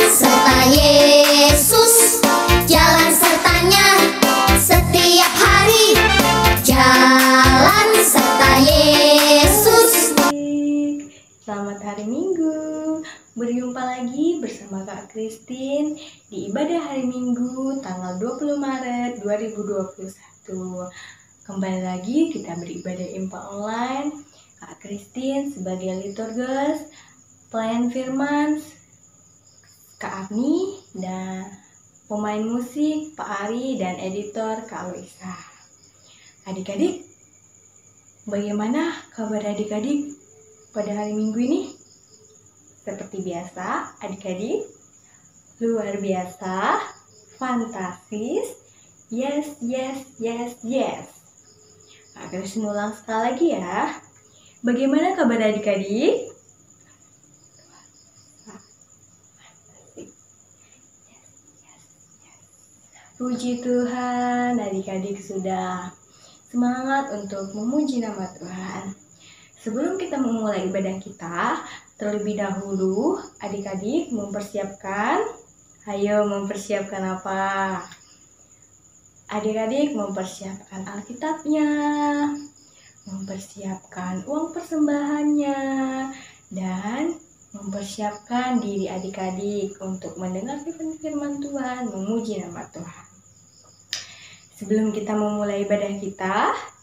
serta Yesus, jalan sertanya setiap hari. Jalan serta Yesus. Selamat hari Minggu. Berjumpa lagi bersama Kak Christine di ibadah hari Minggu tanggal 20 Maret 2021. Kembali lagi kita beribadah IMPA online. Kak Christine sebagai liturgus, pelayan firman, Kak Agni, dan pemain musik Pak Ari dan editor Kak Luisa. Adik-adik, bagaimana kabar adik-adik pada hari Minggu ini? Seperti biasa, adik-adik, luar biasa, fantastis, yes, yes, yes, yes. Terus ulang sekali lagi ya. Bagaimana kabar adik-adik? Puji Tuhan, adik-adik sudah semangat untuk memuji nama Tuhan. Sebelum kita memulai ibadah kita, terlebih dahulu adik-adik mempersiapkan. Ayo mempersiapkan apa? Adik-adik mempersiapkan Alkitabnya, mempersiapkan uang persembahannya, dan mempersiapkan diri adik-adik untuk mendengar firman Tuhan, memuji nama Tuhan. Sebelum kita memulai ibadah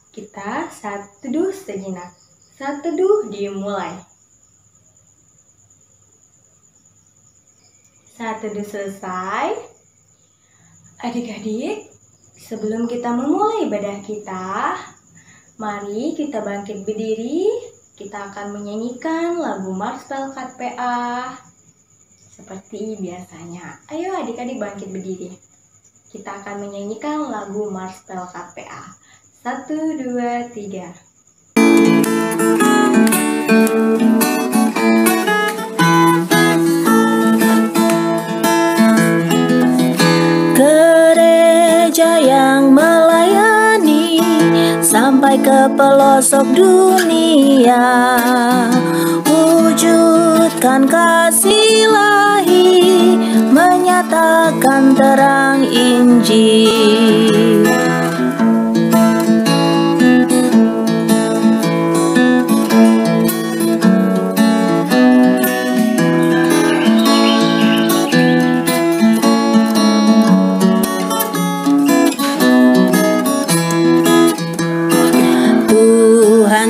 kita saat teduh sejenak. Saat teduh dimulai. Saat teduh selesai, adik-adik, sebelum kita memulai ibadah kita, mari kita bangkit berdiri. Kita akan menyanyikan lagu Marspel KPA seperti biasanya. Ayo adik-adik bangkit berdiri. Kita akan menyanyikan lagu Marspel KPA. 1, 2, 3. Gereja yang melayani sampai ke pelosok dunia, wujudkan kasih ilahi, menyatakan terang Injil.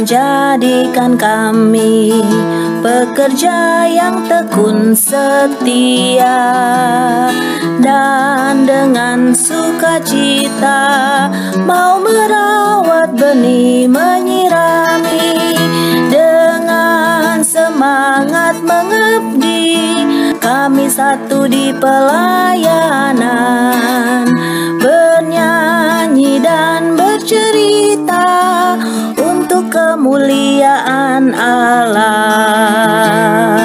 Jadikan kami pekerja yang tekun setia, dan dengan sukacita mau merawat benih, menyirami, dengan semangat mengabdi. Kami satu di pelayanan, bernyanyi dan bercerita untuk kemuliaan Allah.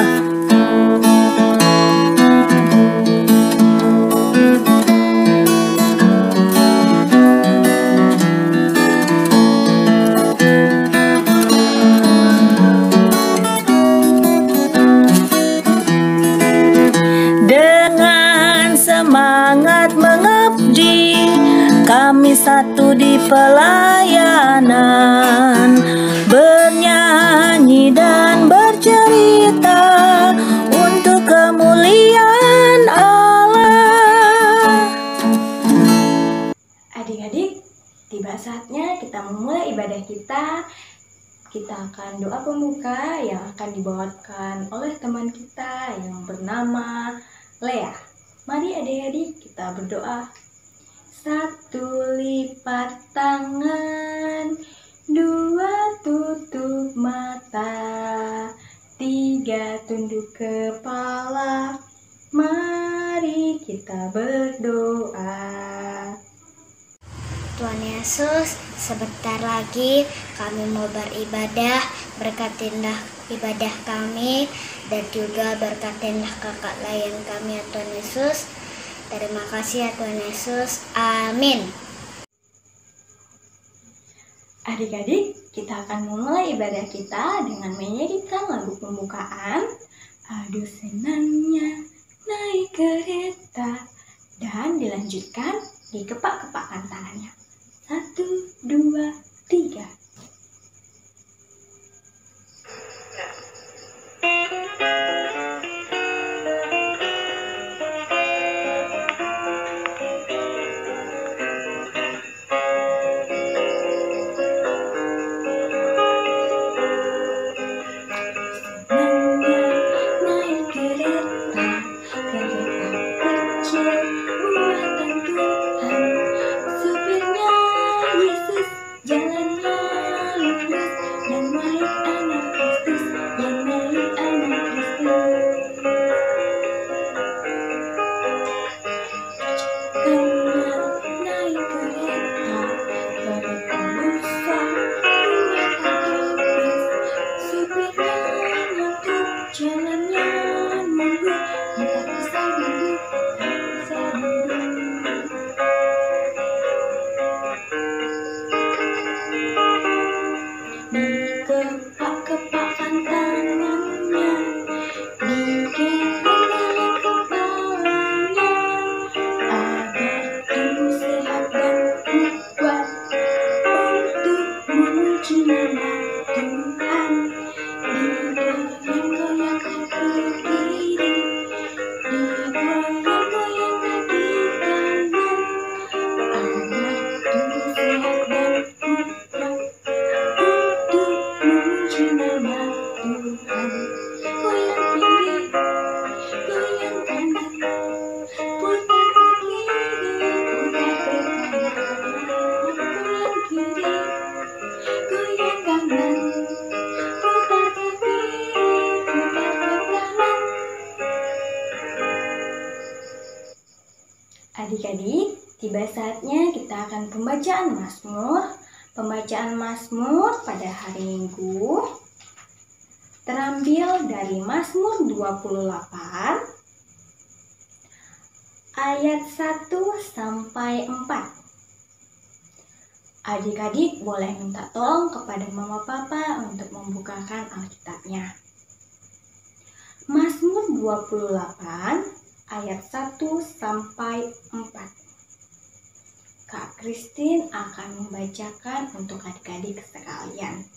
Dengan semangat mengabdi, kami satu di pelayanan, bernyanyi dan bercerita untuk kemuliaan Allah. Adik-adik, tiba saatnya kita memulai ibadah kita. Kita akan doa pembuka yang akan dibawakan oleh teman kita yang bernama Lea. Mari adik-adik kita berdoa. 1, lipat tangan, 2, tutup mata, 3, tunduk kepala. Mari kita berdoa. Tuhan Yesus, sebentar lagi kami mau beribadah. Berkatilah ibadah kami dan juga berkatilah kakak lain kami ya Tuhan Yesus. Terima kasih ya Tuhan Yesus. Amin. Adik-adik, kita akan memulai ibadah kita dengan menyanyikan lagu pembukaan. Aduh senangnya naik kereta. Dan dilanjutkan dikepak-kepakkan tangannya. 1, 2, 3. Dikepak-kepakkan tangannya, digeleng-geleng kepalanya, agar tubuh sehat dan kuat untuk memuji nama Tuhan. Digoyang-goyang kaki kiri, digoyang-goyang kaki kanan, agar tubuh sehat dan kuat untuk memuji nama Tuhan. Goyang kiri, goyang kanan, putar ke kiri, putar ke kanan. Goyang kiri, goyang kanan, putar ke kiri, putar ke kanan. Adik-adik, tiba saatnya kita akan pembacaan Mazmur. Pembacaan Mazmur pada hari Minggu terambil dari Mazmur 28 ayat 1 sampai 4. Adik-adik boleh minta tolong kepada mama papa untuk membukakan Alkitabnya. Mazmur 28 ayat 1 sampai 4. Kak Christine akan membacakan untuk adik-adik sekalian.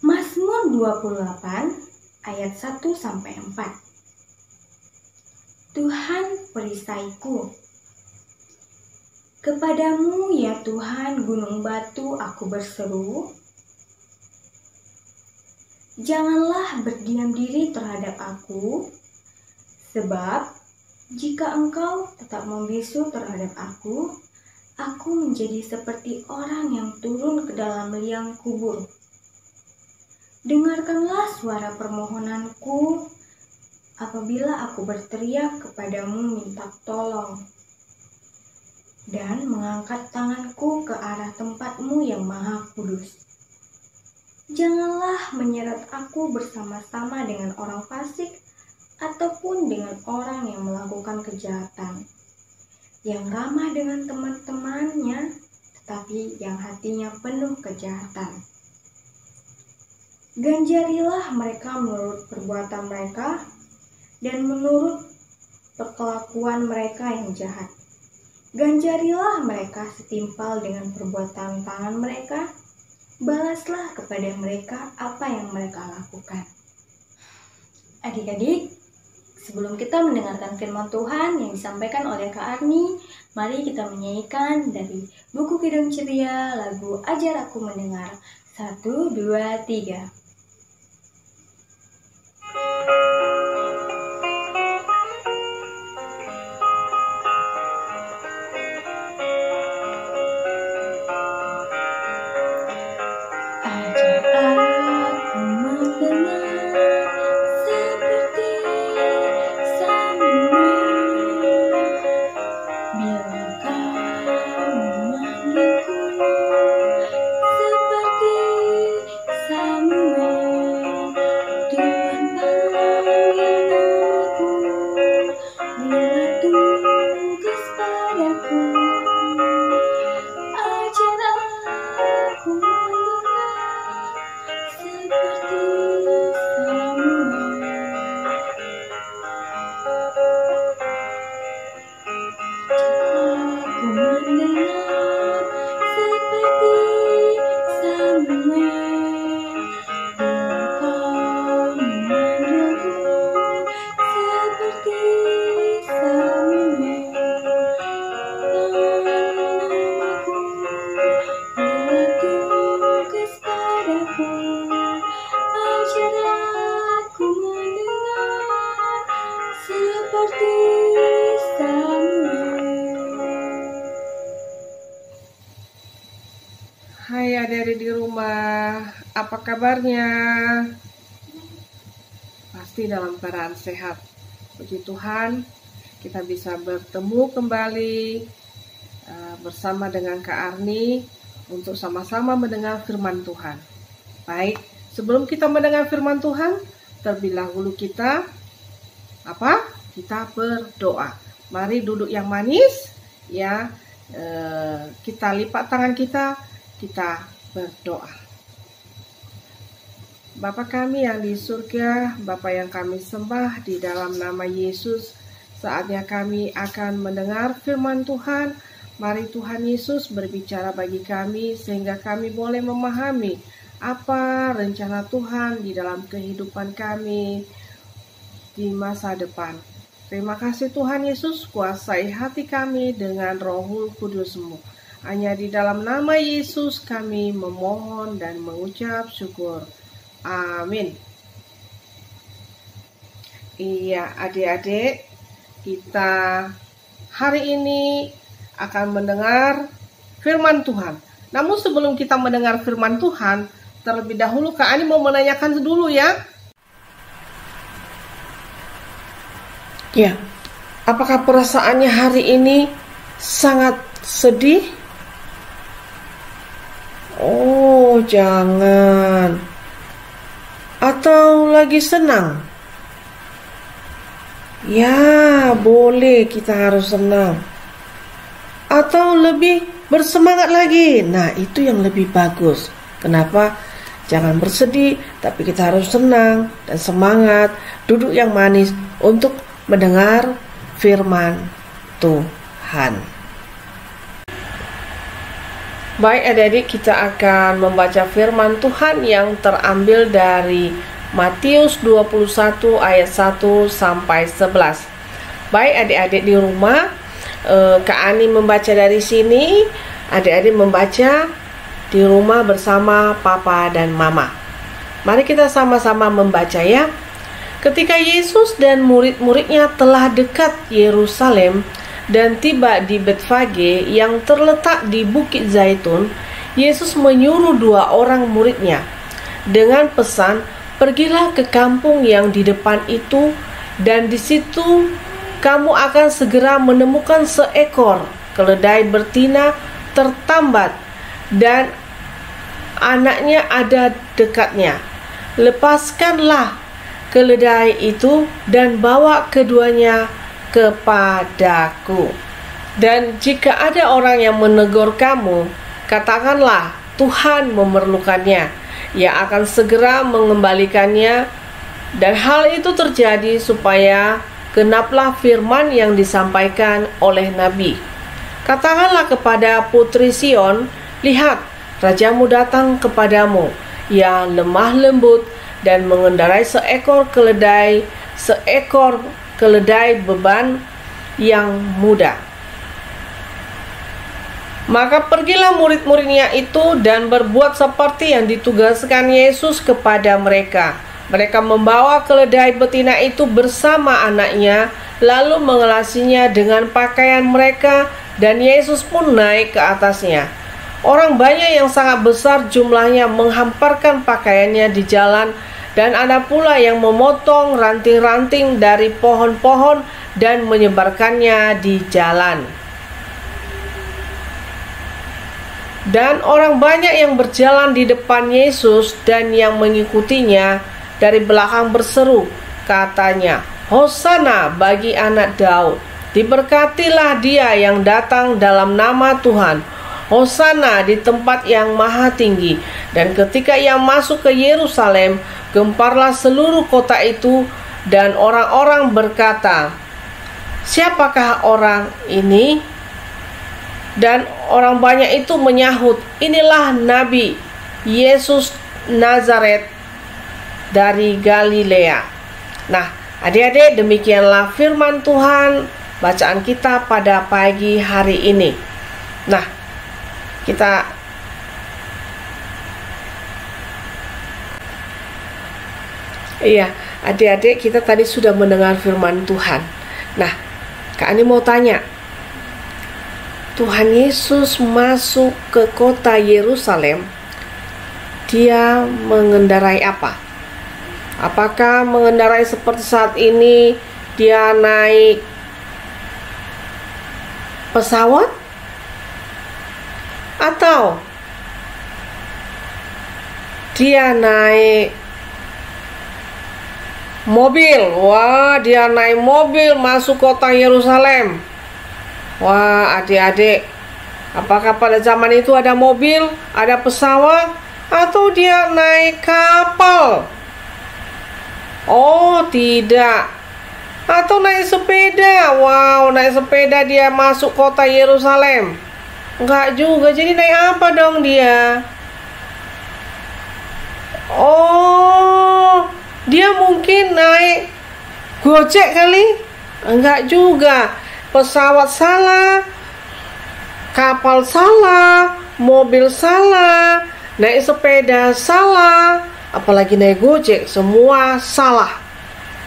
Mazmur 28 ayat 1 sampai 4. Tuhan perisaiku. Kepadamu ya Tuhan gunung batu aku berseru. Janganlah berdiam diri terhadap aku, sebab jika engkau tetap membisu terhadap aku menjadi seperti orang yang turun ke dalam liang kubur. Dengarkanlah suara permohonanku apabila aku berteriak kepadamu minta tolong, dan mengangkat tanganku ke arah tempatmu yang maha kudus. Janganlah menyeret aku bersama-sama dengan orang fasik, ataupun dengan orang yang melakukan kejahatan, yang ramah dengan teman-temannya, tetapi yang hatinya penuh kejahatan. Ganjarilah mereka menurut perbuatan mereka, dan menurut perkelakuan mereka yang jahat. Ganjarilah mereka setimpal dengan perbuatan tangan mereka, balaslah kepada mereka apa yang mereka lakukan. Adik-adik, sebelum kita mendengarkan firman Tuhan yang disampaikan oleh Kak Arni, mari kita menyanyikan dari buku Kidung Ceria lagu Ajar Aku Mendengar. 1, 2, 3. Samuel. Mama, apa kabarnya? Pasti dalam keadaan sehat. Puji Tuhan, kita bisa bertemu kembali bersama dengan Kak Arni untuk sama-sama mendengar firman Tuhan. Baik, sebelum kita mendengar firman Tuhan, terlebih dahulu kita berdoa. Mari duduk yang manis, ya. Kita lipat tangan kita berdoa. Bapa kami yang di surga, Bapa yang kami sembah, di dalam nama Yesus, saatnya kami akan mendengar firman Tuhan. Mari Tuhan Yesus berbicara bagi kami sehingga kami boleh memahami apa rencana Tuhan di dalam kehidupan kami di masa depan. Terima kasih Tuhan Yesus, kuasai hati kami dengan Roh Kudus-Mu. Hanya di dalam nama Yesus kami memohon dan mengucap syukur. Amin. Iya, adik-adik, kita hari ini akan mendengar firman Tuhan. Namun sebelum kita mendengar firman Tuhan, terlebih dahulu Kak Ani mau menanyakan dulu ya. Ya, apakah perasaannya hari ini sangat sedih? Oh, jangan. Atau lagi senang? Ya, boleh, kita harus senang. Atau lebih bersemangat lagi? Nah, itu yang lebih bagus. Kenapa? Jangan bersedih, tapi kita harus senang dan semangat, duduk yang manis untuk mendengar firman Tuhan. Baik adik-adik, kita akan membaca firman Tuhan yang terambil dari Matius 21 ayat 1 sampai 11. Baik adik-adik di rumah, Kak Ani membaca dari sini, adik-adik membaca di rumah bersama Papa dan Mama. Mari kita sama-sama membaca ya. Ketika Yesus dan murid-muridnya telah dekat Yerusalem dan tiba di Betfage yang terletak di Bukit Zaitun, Yesus menyuruh 2 orang muridnya dengan pesan, "Pergilah ke kampung yang di depan itu, dan di situ kamu akan segera menemukan seekor keledai betina tertambat dan anaknya ada dekatnya. Lepaskanlah keledai itu dan bawa keduanya kepadaku. Dan jika ada orang yang menegur kamu, katakanlah Tuhan memerlukannya. Ia akan segera mengembalikannya." Dan hal itu terjadi supaya genaplah firman yang disampaikan oleh Nabi. "Katakanlah kepada putri Sion, lihat, rajamu datang kepadamu. Ia lemah lembut dan mengendarai seekor keledai beban yang muda." Maka pergilah murid-muridnya itu dan berbuat seperti yang ditugaskan Yesus kepada mereka. Mereka membawa keledai betina itu bersama anaknya, lalu mengelasinya dengan pakaian mereka, dan Yesus pun naik ke atasnya. Orang banyak yang sangat besar jumlahnya menghamparkan pakaiannya di jalan, dan ada pula yang memotong ranting-ranting dari pohon-pohon dan menyebarkannya di jalan. Dan orang banyak yang berjalan di depan Yesus dan yang mengikutinya dari belakang berseru, katanya, "Hosana bagi anak Daud, diberkatilah dia yang datang dalam nama Tuhan. Hosana di tempat yang maha tinggi." Dan ketika ia masuk ke Yerusalem, gemparlah seluruh kota itu, dan orang-orang berkata, "Siapakah orang ini?" Dan orang banyak itu menyahut, "Inilah Nabi Yesus Nazaret dari Galilea." Nah, adik-adik, demikianlah firman Tuhan bacaan kita pada pagi hari ini. Nah, adik-adik, kita tadi sudah mendengar firman Tuhan. Nah, Kak Ani mau tanya, Tuhan Yesus masuk ke kota Yerusalem dia mengendarai apa? Apakah mengendarai seperti saat ini dia naik pesawat? Atau dia naik mobil? Wah, dia naik mobil masuk kota Yerusalem. Wah, adik-adik, apakah pada zaman itu ada mobil, ada pesawat, atau dia naik kapal? Oh, tidak. Atau naik sepeda. Wow, naik sepeda dia masuk kota Yerusalem. Enggak juga. Jadi naik apa dong dia? Oh, dia mungkin naik Gojek kali? Enggak juga. Pesawat salah, kapal salah, mobil salah, naik sepeda salah, apalagi naik Gojek, semua salah.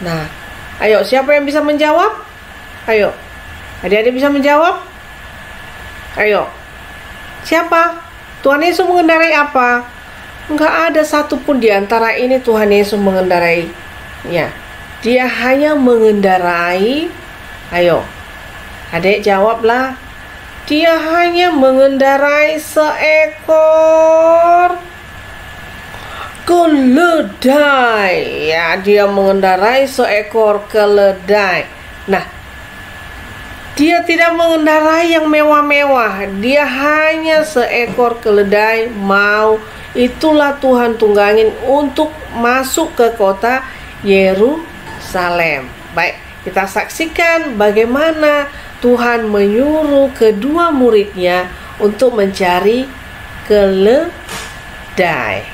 Nah, ayo siapa yang bisa menjawab? Ayo, adik-adik bisa menjawab? Ayo, siapa? Tuhan Yesus mengendarai apa? Enggak ada satupun di antara ini Tuhan Yesus mengendarainya. Dia hanya mengendarai, ayo, adik jawablah. Dia hanya mengendarai seekor keledai. Ya, dia mengendarai seekor keledai. Nah, dia tidak mengendarai yang mewah-mewah. Dia hanya seekor keledai mau. Itulah Tuhan tunggangin untuk masuk ke kota Yerusalem. Baik, kita saksikan bagaimana Tuhan menyuruh kedua muridnya untuk mencari keledai.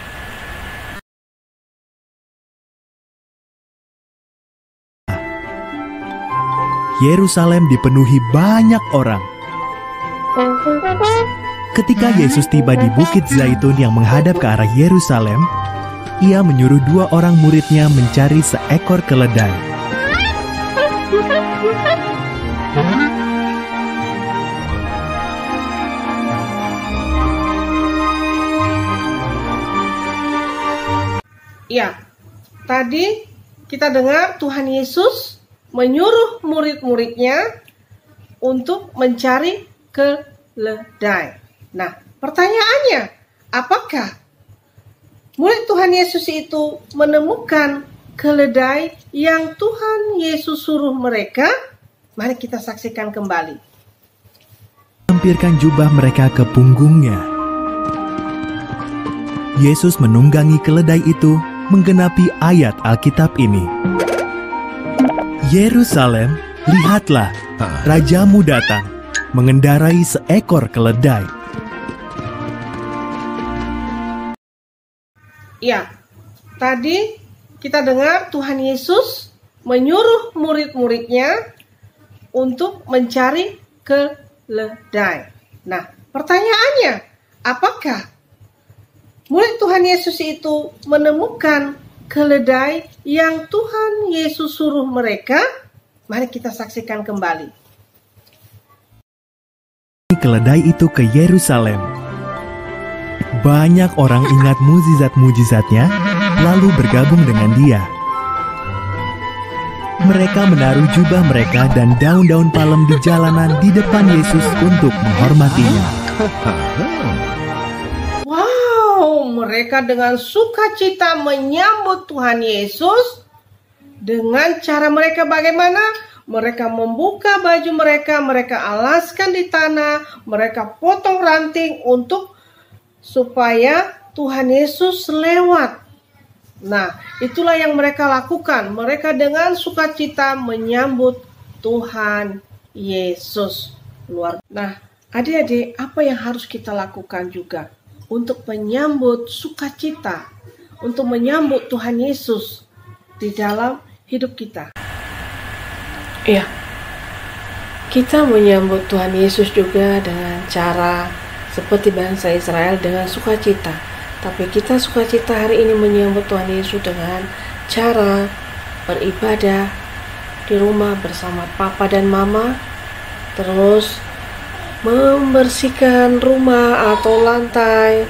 Yerusalem dipenuhi banyak orang. Ketika Yesus tiba di Bukit Zaitun yang menghadap ke arah Yerusalem, ia menyuruh 2 orang muridnya mencari seekor keledai. Ya, tadi kita dengar Tuhan Yesus menyuruh murid-muridnya untuk mencari keledai. Nah, pertanyaannya, apakah murid Tuhan Yesus itu menemukan keledai yang Tuhan Yesus suruh mereka? Mari kita saksikan kembali. Lampirkan jubah mereka ke punggungnya. Yesus menunggangi keledai itu menggenapi ayat Alkitab ini. Yerusalem, lihatlah, rajamu datang, mengendarai seekor keledai. Ya, tadi kita dengar Tuhan Yesus menyuruh murid-muridnya untuk mencari keledai. Nah, pertanyaannya, apakah murid Tuhan Yesus itu menemukan keledai yang Tuhan Yesus suruh mereka? Mari kita saksikan kembali. Keledai itu ke Yerusalem. Banyak orang ingat mukjizat-mukjizatnya, lalu bergabung dengan dia. Mereka menaruh jubah mereka dan daun-daun palem di jalanan di depan Yesus untuk menghormatinya. Wow, mereka dengan sukacita menyambut Tuhan Yesus. Dengan cara mereka bagaimana? Mereka membuka baju mereka, mereka alaskan di tanah, mereka potong ranting supaya Tuhan Yesus lewat. Nah, itulah yang mereka lakukan. Mereka dengan sukacita menyambut Tuhan Yesus. Nah, adik-adik, apa yang harus kita lakukan juga untuk menyambut sukacita, untuk menyambut Tuhan Yesus di dalam hidup kita? Ya, kita menyambut Tuhan Yesus juga dengan cara seperti bangsa Israel dengan sukacita. Tapi kita sukacita hari ini menyambut Tuhan Yesus dengan cara beribadah di rumah bersama papa dan mama, terus membersihkan rumah atau lantai,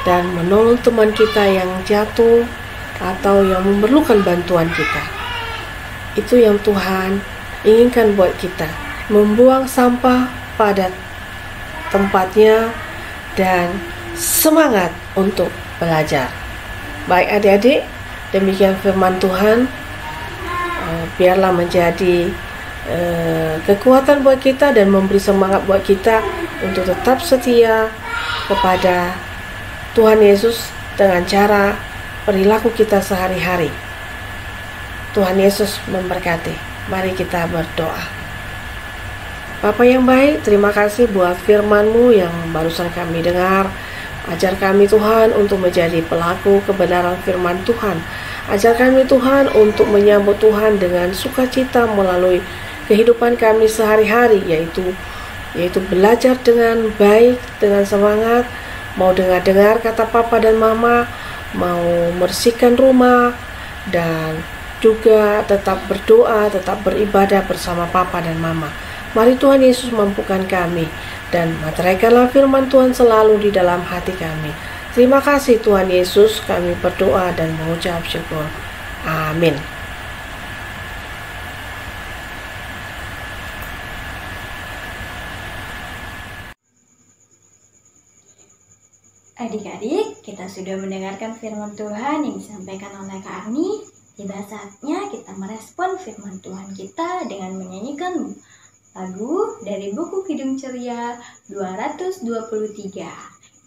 dan menolong teman kita yang jatuh atau yang memerlukan bantuan kita. Itu yang Tuhan inginkan buat kita, membuang sampah pada tempatnya dan semangat untuk belajar. Baik adik-adik, demikian firman Tuhan. Biarlah menjadi kekuatan buat kita dan memberi semangat buat kita untuk tetap setia kepada Tuhan Yesus dengan cara perilaku kita sehari-hari. Tuhan Yesus memberkati. Mari kita berdoa. Bapa yang baik, terima kasih buat firman-Mu yang barusan kami dengar. Ajar kami Tuhan untuk menjadi pelaku kebenaran firman Tuhan. Ajar kami Tuhan untuk menyambut Tuhan dengan sukacita melalui kehidupan kami sehari-hari, yaitu belajar dengan baik, dengan semangat, mau dengar kata papa dan mama, mau bersihkan rumah, dan juga tetap berdoa, tetap beribadah bersama papa dan mama. Mari Tuhan Yesus mampukan kami dan materaikanlah firman Tuhan selalu di dalam hati kami. Terima kasih Tuhan Yesus, kami berdoa dan mengucap syukur. Amin. Adik-adik, kita sudah mendengarkan firman Tuhan yang disampaikan oleh Kak Arni. Tiba saatnya kita merespon firman Tuhan kita dengan menyanyikan lagu dari buku Kidung Ceria 223.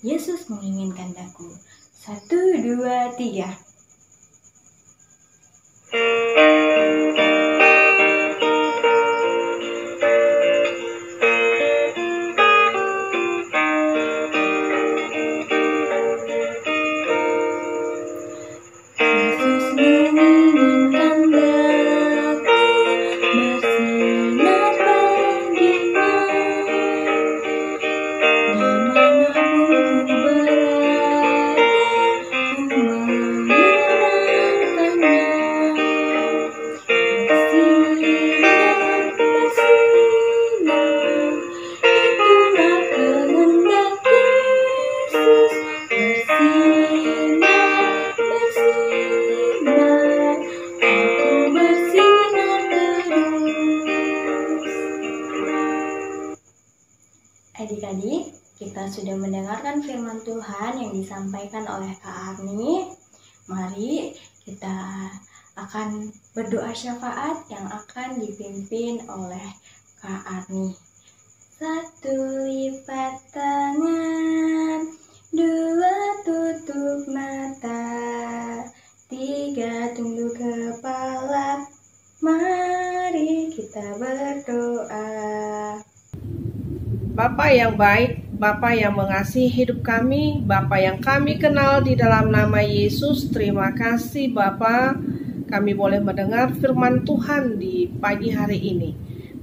Yesus menginginkan daku. 1, 2, 3. Adik-adik, kita sudah mendengarkan firman Tuhan yang disampaikan oleh Kak Arni. Mari kita akan berdoa syafaat yang akan dipimpin oleh Kak Arni. 1, lipat tangan, 2, tutup mata, 3, tunduk kepala. Mari kita berdoa. Bapa yang baik, Bapa yang mengasihi hidup kami, Bapa yang kami kenal di dalam nama Yesus, terima kasih Bapa, kami boleh mendengar firman Tuhan di pagi hari ini.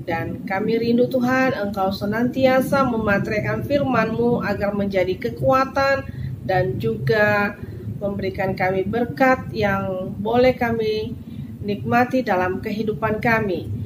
Dan kami rindu Tuhan, Engkau senantiasa memateraikan firman-Mu agar menjadi kekuatan dan juga memberikan kami berkat yang boleh kami nikmati dalam kehidupan kami.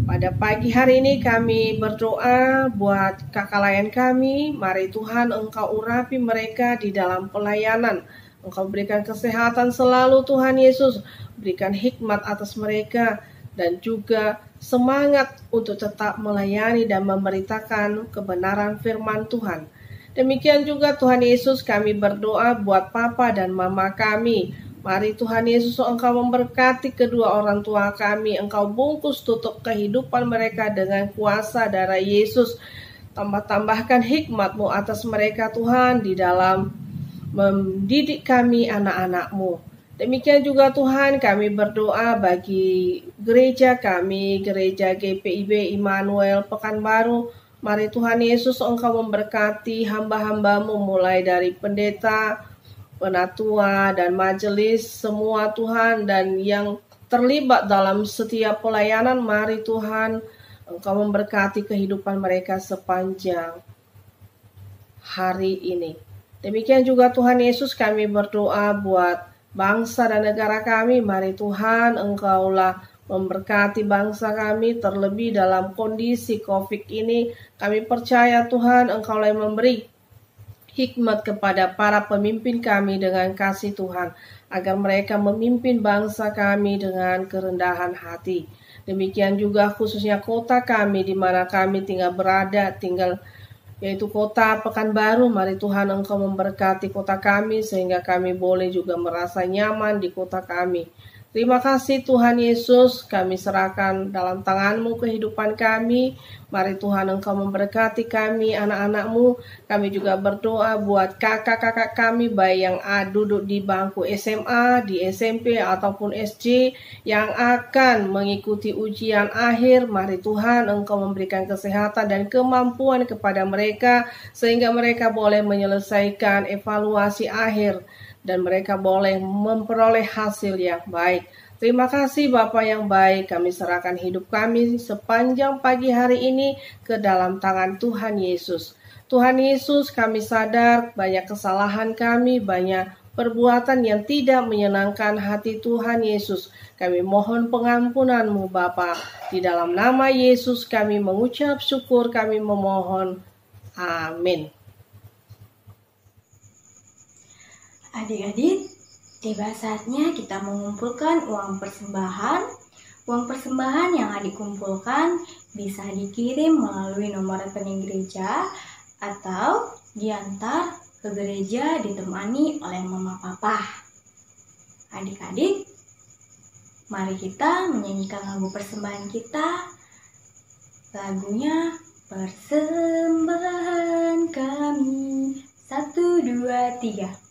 Pada pagi hari ini kami berdoa buat kakak layan kami. Mari Tuhan Engkau urapi mereka di dalam pelayanan. Engkau berikan kesehatan selalu Tuhan Yesus. Berikan hikmat atas mereka dan juga semangat untuk tetap melayani dan memberitakan kebenaran firman Tuhan. Demikian juga Tuhan Yesus, kami berdoa buat papa dan mama kami. Mari Tuhan Yesus, Engkau memberkati kedua orang tua kami. Engkau bungkus tutup kehidupan mereka dengan kuasa darah Yesus. Tambahkan hikmat-Mu atas mereka Tuhan di dalam mendidik kami anak-anak-Mu. Demikian juga Tuhan, kami berdoa bagi gereja kami, gereja GPIB Immanuel Pekanbaru. Mari Tuhan Yesus, Engkau memberkati hamba-hamba-Mu mulai dari pendeta, penatua dan majelis semua Tuhan, dan yang terlibat dalam setiap pelayanan. Mari Tuhan Engkau memberkati kehidupan mereka sepanjang hari ini. Demikian juga Tuhan Yesus, kami berdoa buat bangsa dan negara kami. Mari Tuhan Engkaulah memberkati bangsa kami, terlebih dalam kondisi COVID ini. Kami percaya Tuhan Engkaulah yang memberi hikmat kepada para pemimpin kami dengan kasih Tuhan, agar mereka memimpin bangsa kami dengan kerendahan hati. Demikian juga khususnya kota kami di mana kami tinggal, yaitu kota Pekanbaru. Mari Tuhan Engkau memberkati kota kami sehingga kami boleh juga merasa nyaman di kota kami. Terima kasih Tuhan Yesus, kami serahkan dalam tangan-Mu kehidupan kami. Mari Tuhan Engkau memberkati kami, anak-anak-Mu. Kami juga berdoa buat kakak-kakak kami, baik yang duduk di bangku SMA, di SMP, ataupun SC, yang akan mengikuti ujian akhir. Mari Tuhan Engkau memberikan kesehatan dan kemampuan kepada mereka, sehingga mereka boleh menyelesaikan evaluasi akhir, dan mereka boleh memperoleh hasil yang baik. Terima kasih Bapa yang baik, kami serahkan hidup kami sepanjang pagi hari ini ke dalam tangan Tuhan Yesus. Tuhan Yesus, kami sadar banyak kesalahan kami, banyak perbuatan yang tidak menyenangkan hati Tuhan Yesus. Kami mohon pengampunan-Mu Bapa. Di dalam nama Yesus kami mengucap syukur, kami memohon. Amin. Adik-adik, tiba saatnya kita mengumpulkan uang persembahan. Uang persembahan yang adik kumpulkan bisa dikirim melalui nomor rekening gereja atau diantar ke gereja ditemani oleh mama papa. Adik-adik, mari kita menyanyikan lagu persembahan kita. Lagunya Persembahan Kami. 1, 2, 3.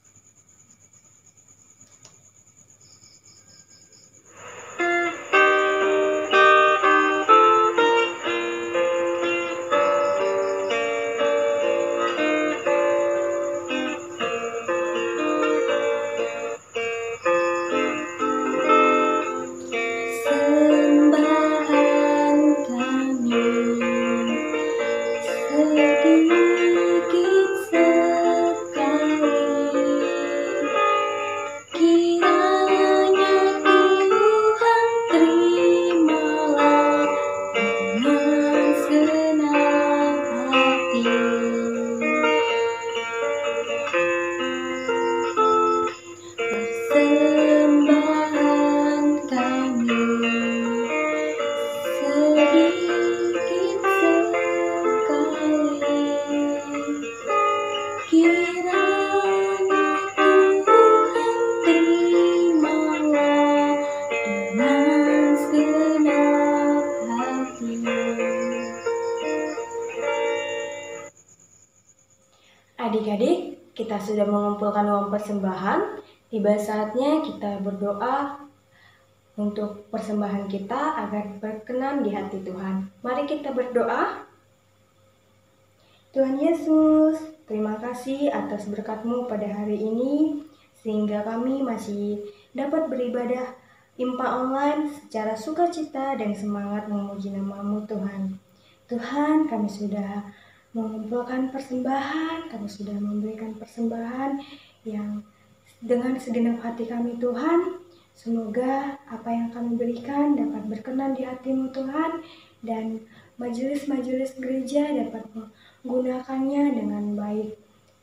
Adik-adik, kita sudah mengumpulkan uang persembahan. Tiba saatnya kita berdoa untuk persembahan kita agar berkenan di hati Tuhan. Mari kita berdoa. Tuhan Yesus, terima kasih atas berkat-Mu pada hari ini, sehingga kami masih dapat beribadah IMPA online secara sukacita dan semangat memuji nama-Mu Tuhan. Tuhan, kami sudah mengumpulkan persembahan, kami sudah memberikan persembahan yang dengan segenap hati kami Tuhan. Semoga apa yang kami berikan dapat berkenan di hati-Mu Tuhan, dan majelis-majelis gereja dapat menggunakannya dengan baik.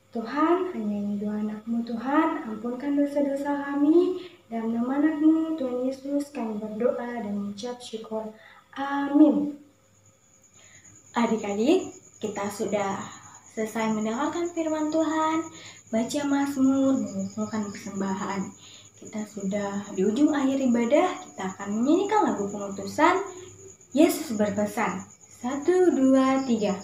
Tuhan, hanya ini doa anak-Mu Tuhan, ampunkan dosa-dosa kami. Dalam nama anak-Mu Tuhan Yesus kami berdoa dan mengucap syukur. Amin. Adik-adik, kita sudah selesai mendengarkan firman Tuhan, baca mazmur, mengumpulkan persembahan. Kita sudah di ujung akhir ibadah, kita akan menyanyikan lagu pengutusan Yesus berpesan. 1, 2, 3.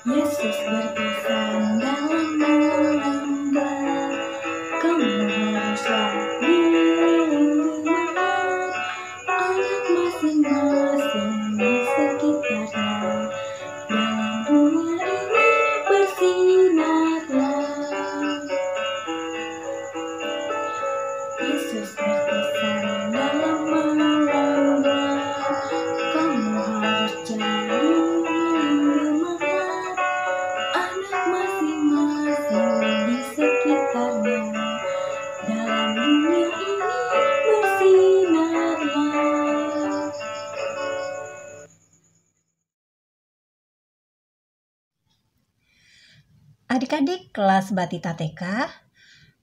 Yesus berpesan dalam lembar, kamu haruslah dilindungi anak masing-masing di sekitarnya. Dalam dunia ini bersinarlah. Yesus berpesan Adik-adik kelas Batita TK,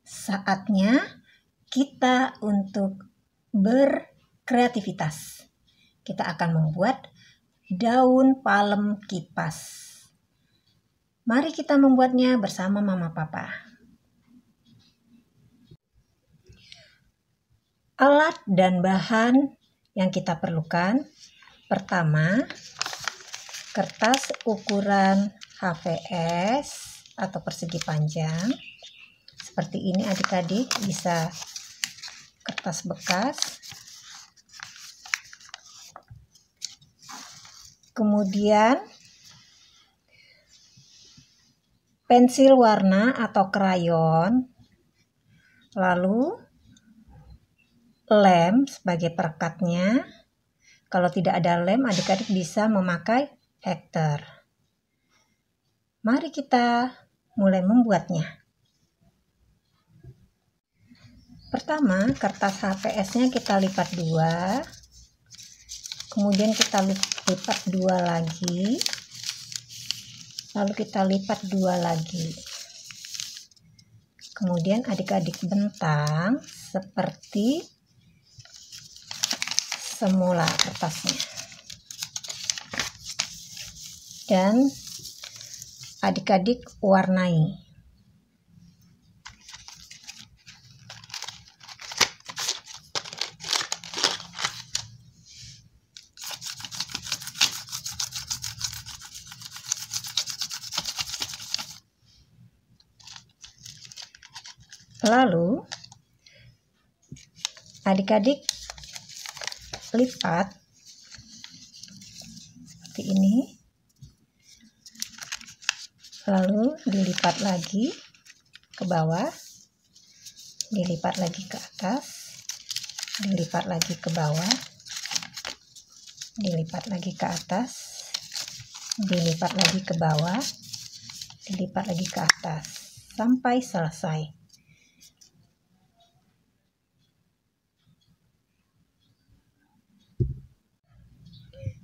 saatnya kita untuk berkreativitas. Kita akan membuat daun palem kipas. Mari kita membuatnya bersama Mama Papa. Alat dan bahan yang kita perlukan. Pertama, kertas ukuran HVS atau persegi panjang. Seperti ini adik-adik, bisa kertas bekas. Kemudian pensil warna atau krayon. Lalu lem sebagai perekatnya. Kalau tidak ada lem, adik-adik bisa memakai hektar. Mari kita mulai membuatnya. Pertama, kertas HVS-nya kita lipat 2. Kemudian kita lipat 2 lagi. Lalu kita lipat 2 lagi. Kemudian adik-adik bentang seperti semula kertasnya. Dan adik-adik warnai. Lalu adik-adik lipat seperti ini. Lalu dilipat lagi ke bawah, dilipat lagi ke atas, dilipat lagi ke bawah, dilipat lagi ke atas, dilipat lagi ke bawah, dilipat lagi ke atas, sampai selesai.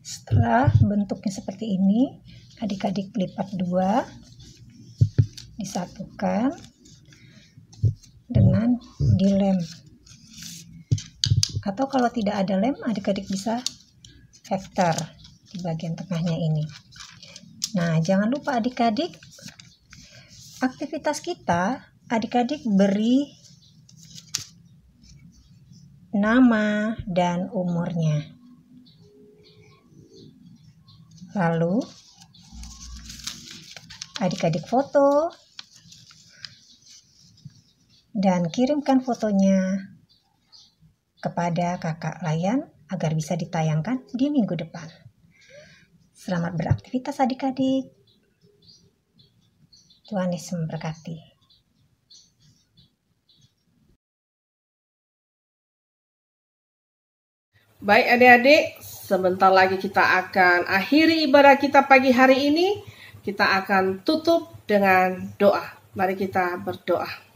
Setelah bentuknya seperti ini, adik-adik lipat 2, disatukan dengan dilem. Atau kalau tidak ada lem, adik-adik bisa hektar di bagian tengahnya ini. Nah, jangan lupa adik-adik, aktivitas kita, adik-adik beri nama dan umurnya. Lalu adik-adik foto dan kirimkan fotonya kepada Kakak Layan agar bisa ditayangkan di minggu depan. Selamat beraktivitas adik-adik. Tuhan Yesus memberkati. Baik adik-adik, sebentar lagi kita akan akhiri ibadah kita pagi hari ini. Kita akan tutup dengan doa. Mari kita berdoa.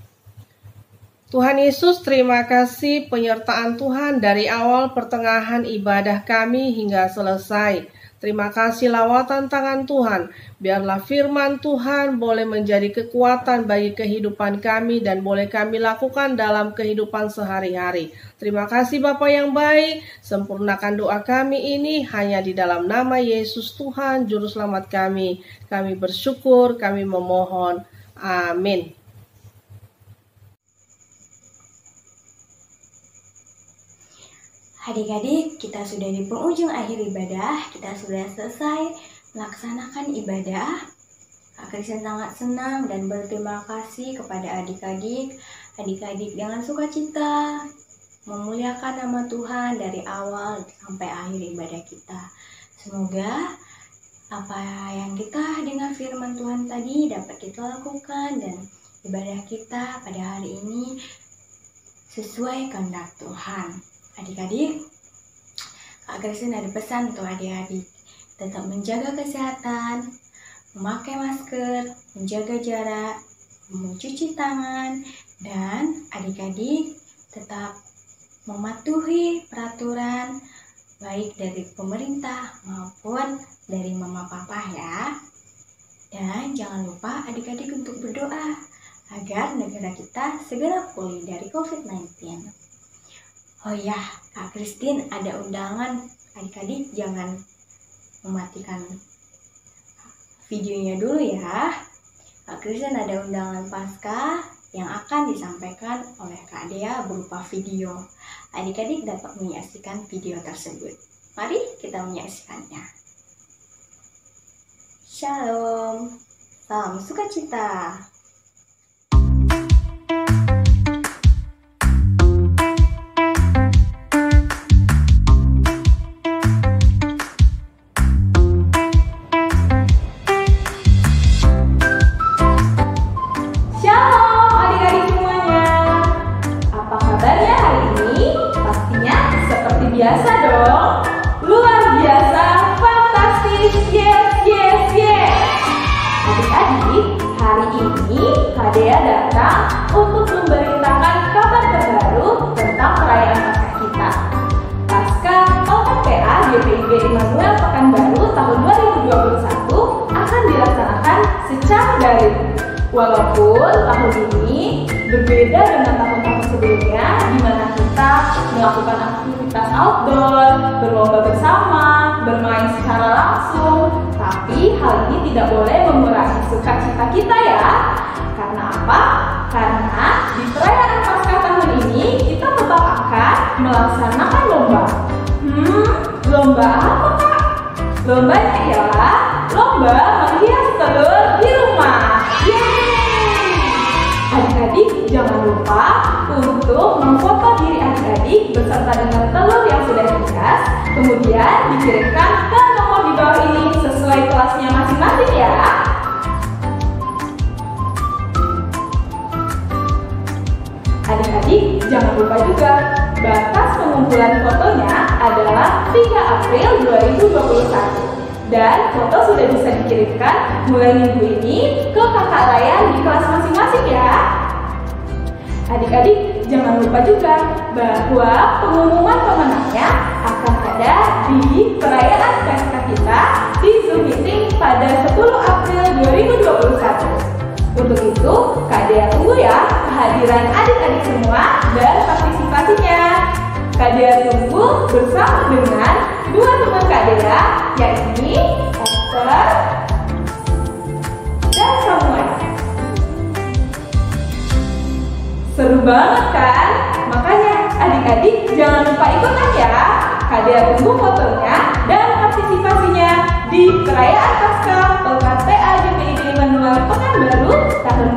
Tuhan Yesus, terima kasih penyertaan Tuhan dari awal pertengahan ibadah kami hingga selesai. Terima kasih lawatan tangan Tuhan. Biarlah firman Tuhan boleh menjadi kekuatan bagi kehidupan kami dan boleh kami lakukan dalam kehidupan sehari-hari. Terima kasih Bapa yang baik. Sempurnakan doa kami ini hanya di dalam nama Yesus Tuhan, Juru Selamat kami. Kami bersyukur, kami memohon. Amin. Adik-adik, kita sudah di penghujung akhir ibadah, kita sudah selesai melaksanakan ibadah. Kristen sangat senang dan berterima kasih kepada adik-adik. Adik-adik dengan sukacita memuliakan nama Tuhan dari awal sampai akhir ibadah kita. Semoga apa yang kita dengar firman Tuhan tadi dapat kita lakukan dan ibadah kita pada hari ini sesuai kehendak Tuhan. Adik-adik, Kak Kristen ada pesan untuk adik-adik. Tetap menjaga kesehatan, memakai masker, menjaga jarak, mencuci tangan, dan adik-adik tetap mematuhi peraturan baik dari pemerintah maupun dari mama papa ya. Dan jangan lupa adik-adik untuk berdoa agar negara kita segera pulih dari COVID-19. Oh ya, Kak Christine ada undangan. Adik-adik jangan mematikan videonya dulu ya. Kak Christine ada undangan Paskah yang akan disampaikan oleh Kak Dea berupa video. Adik-adik dapat menyaksikan video tersebut. Mari kita menyaksikannya. Shalom, salam sukacita. Biasa dong, luar biasa, fantastis, yes. Adik-adik, hari ini Kak Dea datang untuk memberitakan kabar terbaru tentang perayaan Paskah kita. Paskah OKPA GPIB Immanuel Pekanbaru tahun 2021 akan dilaksanakan secara daring. Walaupun tahun ini berbeda dengan tahun-tahun sebelumnya, di mana kita melakukan aktivitas outdoor, berlomba bersama, bermain secara langsung. Tapi hal ini tidak boleh mengurangi sukacita kita ya. Karena apa? Karena di perayaan Paskah tahun ini kita tetap akan melaksanakan lomba. Lomba apa Kak? Lombanya ialah lomba menghias telur di rumah. Adik-adik jangan lupa untuk memfoto diri adik-adik beserta dengan telur yang sudah dihias, kemudian dikirimkan ke nomor di bawah ini sesuai kelasnya masing-masing ya. Adik-adik jangan lupa juga batas pengumpulan fotonya adalah 3 April 2021. Dan foto sudah bisa dikirimkan mulai minggu ini ke kakak layan di kelas masing-masing ya. Adik-adik jangan lupa juga bahwa pengumuman pemenangnya akan ada di perayaan Paskah kita di Zoom meeting pada 10 April 2021. Untuk itu, Kak Dea tunggu ya kehadiran adik-adik semua dan partisipasinya. Kak Dea tunggu bersama dengan dua teman Kak Dea, yakni Esther dan Samuel. Seru banget kan? Makanya adik-adik jangan lupa ikutan ya. Kak Dea tunggu fotonya dan partisipasinya di perayaan Paskah OKPA GPIB Immanuel Pekanbaru tahun